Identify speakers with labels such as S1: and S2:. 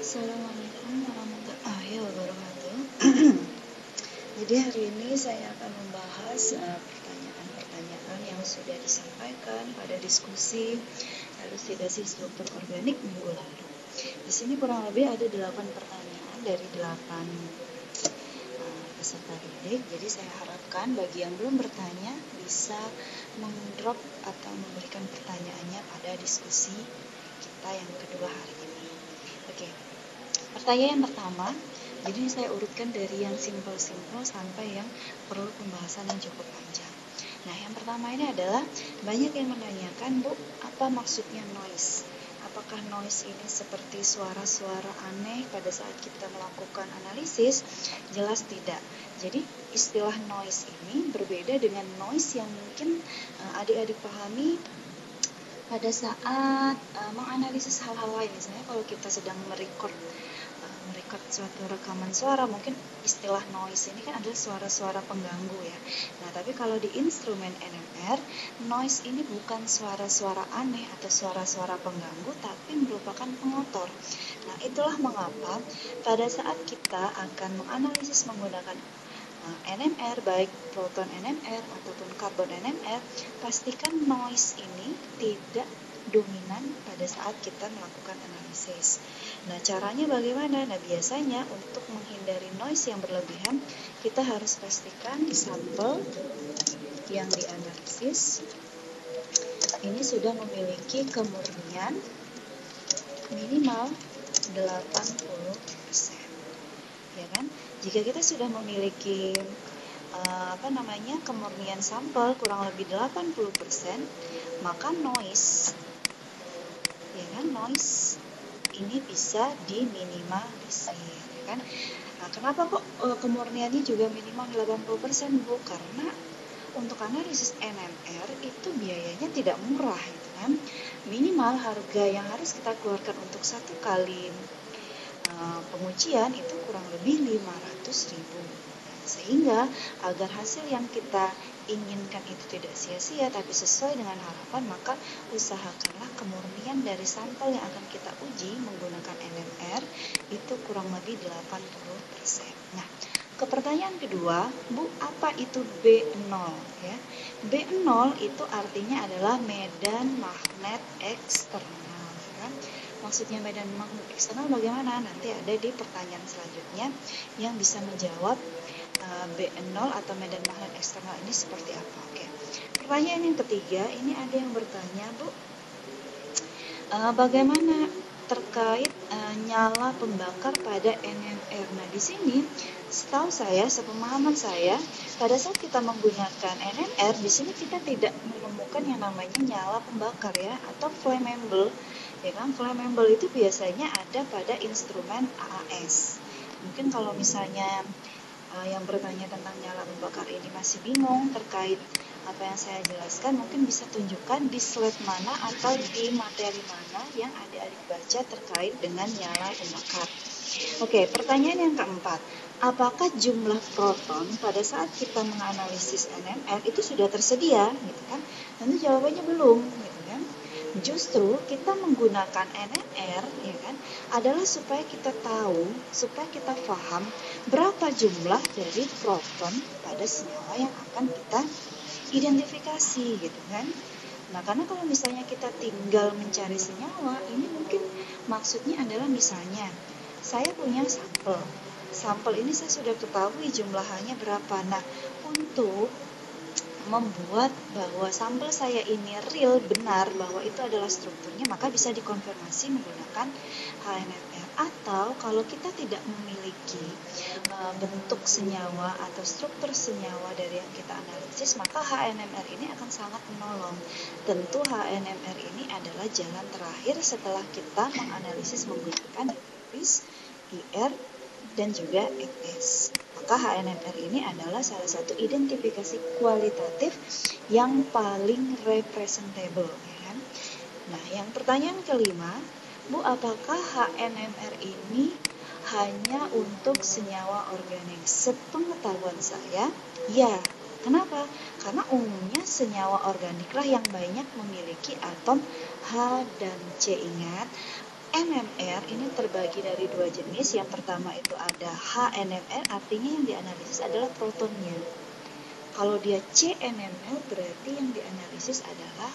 S1: Assalamualaikum warahmatullahi wabarakatuh. Jadi hari ini saya akan membahas pertanyaan-pertanyaan yang sudah disampaikan pada diskusi elusidasi struktur organik minggu lalu. Di sini kurang lebih ada 8 pertanyaan dari 8 peserta didik. Jadi saya harapkan bagi yang belum bertanya bisa mendrop atau memberikan pertanyaannya pada diskusi kita yang kedua hari ini. Oke. Pertanyaan yang pertama, jadi saya urutkan dari yang simpel-simpel sampai yang perlu pembahasan yang cukup panjang. Nah, yang pertama ini adalah banyak yang menanyakan, Bu, apa maksudnya noise? Apakah noise ini seperti suara-suara aneh pada saat kita melakukan analisis? Jelas tidak. Jadi istilah noise ini berbeda dengan noise yang mungkin adik-adik pahami pada saat menganalisis hal-hal lain. Misalnya kalau kita sedang merecord suatu rekaman suara, mungkin istilah noise ini kan adalah suara-suara pengganggu ya. Nah, tapi kalau di instrumen NMR, noise ini bukan suara-suara aneh atau suara-suara pengganggu, tapi merupakan pengotor. Nah, itulah mengapa pada saat kita akan menganalisis menggunakan NMR, baik proton NMR ataupun karbon NMR, pastikan noise ini tidak dominan pada saat kita melakukan analisis. Nah, caranya bagaimana? Nah, biasanya untuk menghindari noise yang berlebihan, kita harus pastikan sampel yang dianalisis ini sudah memiliki kemurnian minimal 80%. Ya kan? Jika kita sudah memiliki kemurnian sampel kurang lebih 80%, maka noise ini bisa diminimalisir, ya kan? Nah, kenapa kok kemurniannya juga minimal 80%, Bu? Karena untuk analisis NMR itu biayanya tidak murah, gitu kan? Minimal harga yang harus kita keluarkan untuk satu kali pengujian itu kurang lebih 500.000. Sehingga agar hasil yang kita inginkan itu tidak sia-sia tapi sesuai dengan harapan, maka usahakanlah kemurnian dari sampel yang akan kita uji menggunakan NMR itu kurang lebih 80%. Nah, ke pertanyaan kedua, Bu, apa itu B0 ya? B0 itu artinya adalah medan magnet eksternal, kan? Maksudnya medan magnet eksternal bagaimana? Nanti ada di pertanyaan selanjutnya yang bisa menjawab B0 atau medan magnet eksternal ini seperti apa. Oke. Pertanyaan yang ketiga, ini ada yang bertanya, Bu, bagaimana terkait nyala pembakar pada NMR. Nah, di sini setahu saya, sepemahaman saya, pada saat kita menggunakan NMR, di sini kita tidak menemukan yang namanya nyala pembakar ya, atau flammable. Ya kan, flammable itu biasanya ada pada instrumen AAS. Mungkin kalau misalnya yang bertanya tentang nyala pembakar ini masih bingung terkait apa yang saya jelaskan, mungkin bisa tunjukkan di slide mana atau di materi mana yang adik-adik baca terkait dengan nyala pembakar. Oke, pertanyaan yang keempat, apakah jumlah proton pada saat kita menganalisis NMR itu sudah tersedia, gitu kan? Tentu jawabannya belum, gitu kan? Justru kita menggunakan NMR, ya kan, adalah supaya kita tahu, supaya kita paham berapa jumlah dari proton pada senyawa yang akan kita identifikasi, gitu kan. Nah, karena kalau misalnya kita tinggal mencari senyawa, ini mungkin maksudnya adalah misalnya saya punya sampel ini saya sudah ketahui jumlahnya berapa. Nah, untuk membuat bahwa sampel saya ini real, benar bahwa itu adalah strukturnya, maka bisa dikonfirmasi menggunakan HNMR. Atau kalau kita tidak memiliki bentuk senyawa atau struktur senyawa dari yang kita analisis, maka HNMR ini akan sangat menolong. Tentu HNMR ini adalah jalan terakhir setelah kita menganalisis menggunakan IPIS, IR, dan juga FS. Maka HNMR ini adalah salah satu identifikasi kualitatif yang paling representable, ya kan? Nah, yang pertanyaan kelima, Bu, apakah HNMR ini hanya untuk senyawa organik? Sepengetahuan saya, ya. Kenapa? Karena umumnya senyawa organiklah yang banyak memiliki atom H dan C. Ingat, NMR ini terbagi dari dua jenis. Yang pertama itu ada HNMR, artinya yang dianalisis adalah protonnya. Kalau dia CNMR berarti yang dianalisis adalah